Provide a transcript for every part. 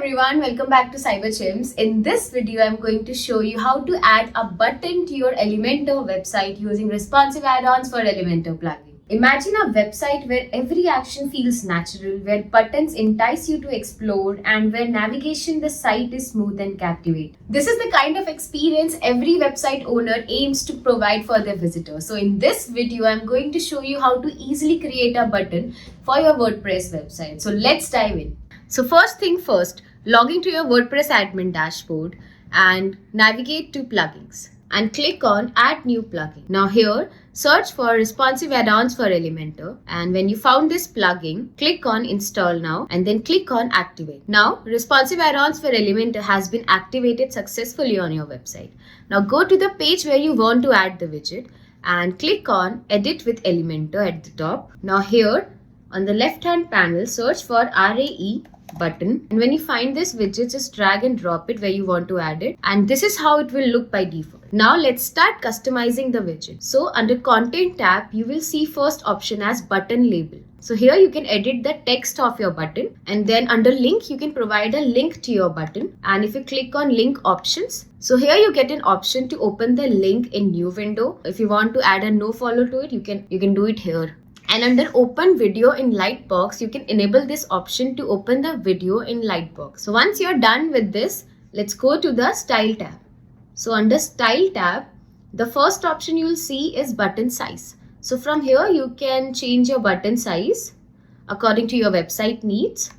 everyone, welcome back to CyberChimps. In this video, I'm going to show you how to add a button to your Elementor website using Responsive Addons for Elementor plugin. Imagine a website where every action feels natural, where buttons entice you to explore, and where navigation the site is smooth and captivating. This is the kind of experience every website owner aims to provide for their visitors. So in this video, I'm going to show you how to easily create a button for your WordPress website. So let's dive in. So first thing first, log into your WordPress admin dashboard and navigate to plugins and click on add new plugin. Now here, search for Responsive Addons for Elementor, and when you found this plugin, click on install now and then click on activate. Now Responsive Addons for Elementor has been activated successfully on your website. Now go to the page where you want to add the widget and click on edit with Elementor at the top. Now here on the left hand panel, search for RAE Button, and when you find this widget, just drag and drop it where you want to add it, and this is how it will look by default. Now let's start customizing the widget. So under content tab, you will see first option as button label. So here you can edit the text of your button, and then under link you can provide a link to your button, and if you click on link options, so here you get an option to open the link in new window. If you want to add a no follow to it, you can do it here. And under open video in lightbox, you can enable this option to open the video in lightbox. So once you're done with this, let's go to the style tab. So under style tab, the first option you'll see is button size. So from here, you can change your button size according to your website needs.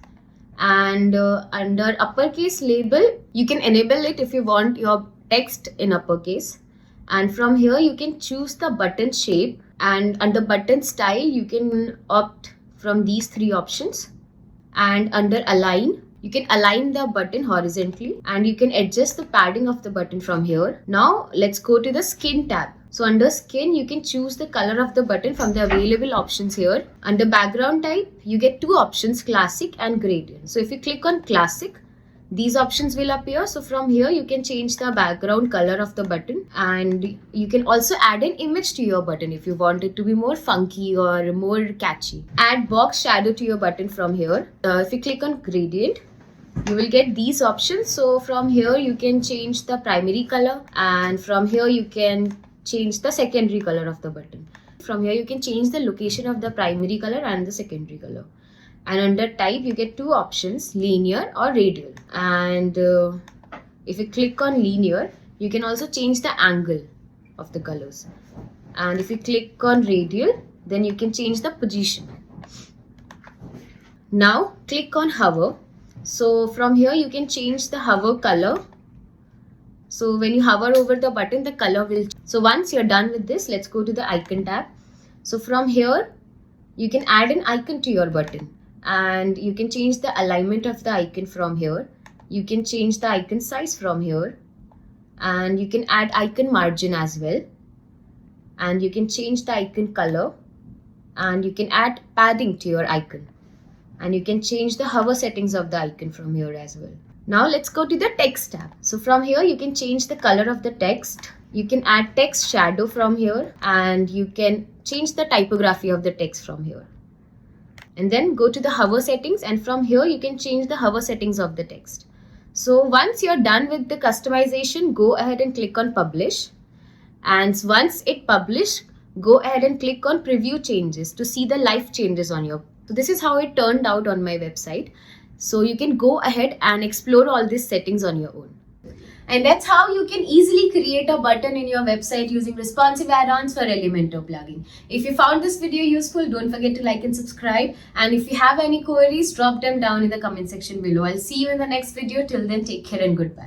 And under uppercase label, you can enable it if you want your text in uppercase. And from here, you can choose the button shape. And under button style, you can opt from these three options. And under align, you can align the button horizontally, and you can adjust the padding of the button from here. Now let's go to the skin tab. So under skin, you can choose the color of the button from the available options here. Under background type, you get two options, classic and gradient. So if you click on classic, these options will appear. So from here, you can change the background color of the button, and you can also add an image to your button if you want it to be more funky or more catchy. Add box shadow to your button from here. If you click on gradient, you will get these options. So from here, you can change the primary color, and from here, you can change the secondary color of the button. From here, you can change the location of the primary color and the secondary color. And under type, you get two options, linear or radial. And if you click on linear, you can also change the angle of the colors. And if you click on radial, then you can change the position. Now click on hover. So from here, you can change the hover color. So when you hover over the button, the color will change. So once you're done with this, let's go to the icon tab. So from here, you can add an icon to your button. And you can change the alignment of the icon from here. You can change the icon size from here, and you can add icon margin as well, and you can change the icon color, and you can add padding to your icon, and you can change the hover settings of the icon from here as well. Now let's go to the text tab. So from here, you can change the color of the text. You can add text shadow from here, and you can change the typography of the text from here. And then go to the hover settings, and from here you can change the hover settings of the text. So once you're done with the customization, go ahead and click on publish. And once it published, go ahead and click on preview changes to see the live changes on your. So this is how it turned out on my website. So you can go ahead and explore all these settings on your own. And that's how you can easily create a button in your website using Responsive Addons for Elementor plugin. If you found this video useful, don't forget to like and subscribe. And if you have any queries, drop them down in the comment section below. I'll see you in the next video. Till then, take care and goodbye.